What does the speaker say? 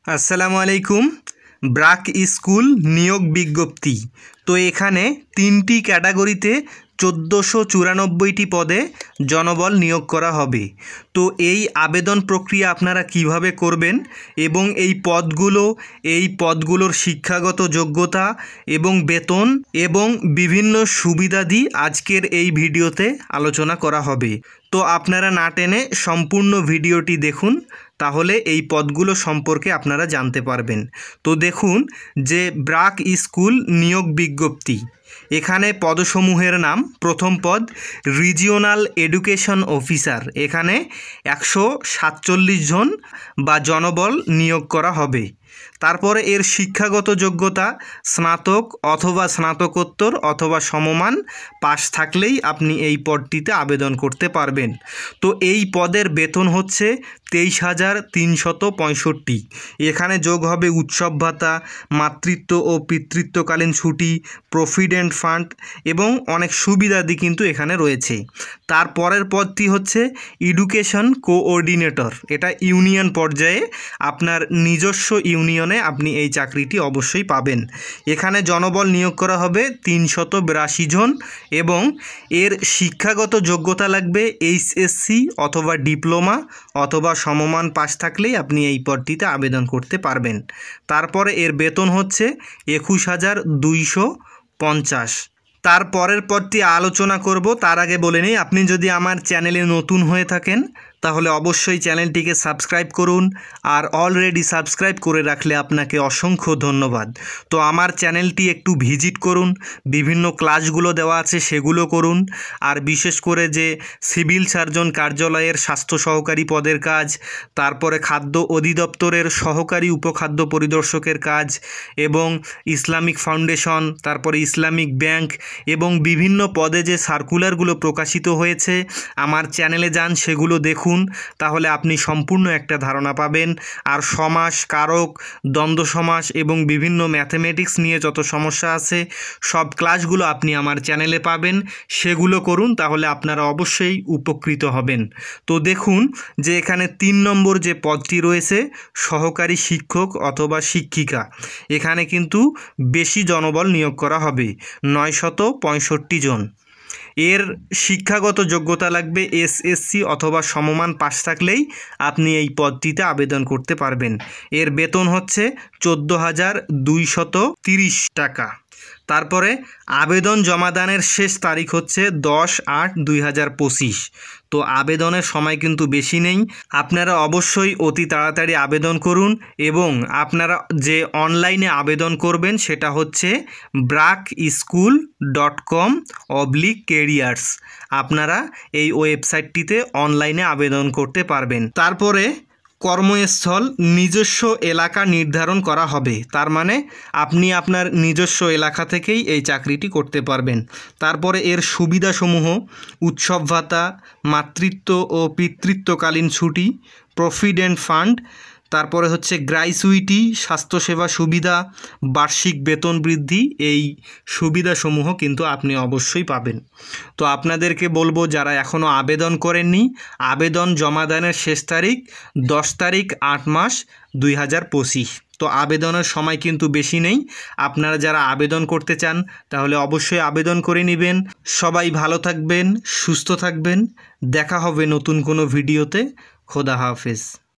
আসসালামু আলাইকুম। ব্রাক স্কুল নিয়োগ বিজ্ঞপ্তি। তো এখানে 3টি ক্যাটাগরিতে 1494টি পদে জনবল নিয়োগ করা হবে। তো এই আবেদন প্রক্রিয়া আপনারা কিভাবে করবেন এবং এই পদগুলোর শিক্ষাগত যোগ্যতা এবং বেতন এবং বিভিন্ন সুবিধাদি আজকের এই ভিডিওতে আলোচনা করা হবে। তো আপনারা না টেনে সম্পূর্ণ ভিডিওটি দেখুন, তাহলে এই পদগুলো সম্পর্কে আপনারা জানতে পারবেন। তো দেখুন যে ব্রাক স্কুল নিয়োগ বিজ্ঞপ্তি, এখানে পদসমূহের নাম, প্রথম পদ রিজিওনাল এডুকেশন অফিসার, এখানে 147 জন বা জনবল নিয়োগ করা হবে। তারপরে এর শিক্ষাগত যোগ্যতা স্নাতক অথবা স্নাতকোত্তর অথবা সমমান পাশ থাকলেই আপনি এই পদটিতে আবেদন করতে পারবেন। তো এই পদের বেতন হচ্ছে 23,365। এখানে যোগ হবে উৎসব ভাতা, মাতৃত্ব ও পিতৃত্বকালীন ছুটি, প্রভিডেন্ট ফান্ড এবং অনেক সুবিধাদি কিন্তু এখানে রয়েছে। তারপরের পদটি হচ্ছে এডুকেশন কোঅর্ডিনেটর। এটা ইউনিয়ন পর্যায়ে, আপনার নিজস্ব ইউনিয়নে আপনি এই চাকরিটি অবশ্যই পাবেন। এখানে জনবল নিয়োগ করা হবে 382 জন এবং এর শিক্ষাগত যোগ্যতা লাগবে এইচএসসি অথবা ডিপ্লোমা অথবা সমমান পাশ থাকলেই আপনি এই পদটিতে আবেদন করতে পারবেন। তারপরে এর বেতন হচ্ছে 21,250। তারপরের পদটি আলোচনা করব, তার আগে বলে নিই, আপনি যদি আমার চ্যানেলে নতুন হয়ে থাকেন তাহলে অবশ্যই চ্যানেলটিকে সাবস্ক্রাইব করুন, আর অলরেডি সাবস্ক্রাইব করে রাখলে আপনাকে অসংখ্য ধন্যবাদ। তো আমার চ্যানেলটি একটু ভিজিট করুন, বিভিন্ন ক্লাসগুলো দেওয়া আছে সেগুলো করুন, আর বিশেষ করে যে সিভিল সার্জন কার্যালয়ের স্বাস্থ্য সহকারী পদের কাজ, তারপরে খাদ্য অধিদপ্তরের সহকারী উপখাদ্য পরিদর্শকের কাজ এবং ইসলামিক ফাউন্ডেশন, তারপরে ইসলামিক ব্যাংক এবং বিভিন্ন পদে যে সার্কুলারগুলো প্রকাশিত হয়েছে আমার চ্যানেলে যান, সেগুলো দেখুন, তাহলে আপনি সম্পূর্ণ একটা ধারণা পাবেন। আর সমাস, কারক, দ্বন্দ্ব সমাস এবং বিভিন্ন ম্যাথমেটিক্স নিয়ে যত সমস্যা আছে সব ক্লাসগুলো আপনি আমার চ্যানেলে পাবেন, সেগুলো করুন, তাহলে আপনারা অবশ্যই উপকৃত হবেন। তো দেখুন যে এখানে 3 নম্বর যে পদটি রয়েছে সহকারী শিক্ষক অথবা শিক্ষিকা, এখানে কিন্তু বেশি জনবল নিয়োগ করা হবে, 965 জন। এর শিক্ষাগত যোগ্যতা লাগবে এসএসসি অথবা সমমান পাশ থাকলেই আপনি এই পদটিতে আবেদন করতে পারবেন। এর বেতন হচ্ছে 14,230 টাকা। তারপরে আবেদন জমাদানের শেষ তারিখ হচ্ছে 10/8/2025। তো আবেদনের সময় কিন্তু বেশি নেই, আপনারা অবশ্যই অতি তাড়াতাড়ি আবেদন করুন এবং আপনারা যে অনলাইনে আবেদন করবেন সেটা হচ্ছে brakschool.com/careers। আপনারা এই ওয়েবসাইটটিতে অনলাইনে আবেদন করতে পারবেন। তারপরে কর্মস্থল নিজস্ব এলাকা নির্ধারণ করা হবে, তার মানে আপনি আপনার নিজস্ব এলাকা থেকেই এই চাকরিটি করতে পারবেন। তারপরে এর সুবিধাসমূহ উৎসব ভাতা, মাতৃত্ব ও পিতৃত্বকালীন ছুটি, প্রভিডেন্ট ফান্ড, তারপরে হচ্ছে গ্র্যাচুইটি, স্বাস্থ্যসেবা সুবিধা, বার্ষিক বেতন বৃদ্ধি, এই সুবিধাসমূহ কিন্তু আপনি অবশ্যই পাবেন। তো আপনাদেরকে বলবো, যারা এখনও আবেদন করেননি, আবেদন জমাদানের শেষ তারিখ 10 তারিখ 8 মাস 2025। তো আবেদনের সময় কিন্তু বেশি নেই, আপনারা যারা আবেদন করতে চান তাহলে অবশ্যই আবেদন করে নেবেন। সবাই ভালো থাকবেন, সুস্থ থাকবেন, দেখা হবে নতুন কোনো ভিডিওতে। খোদা হাফেজ।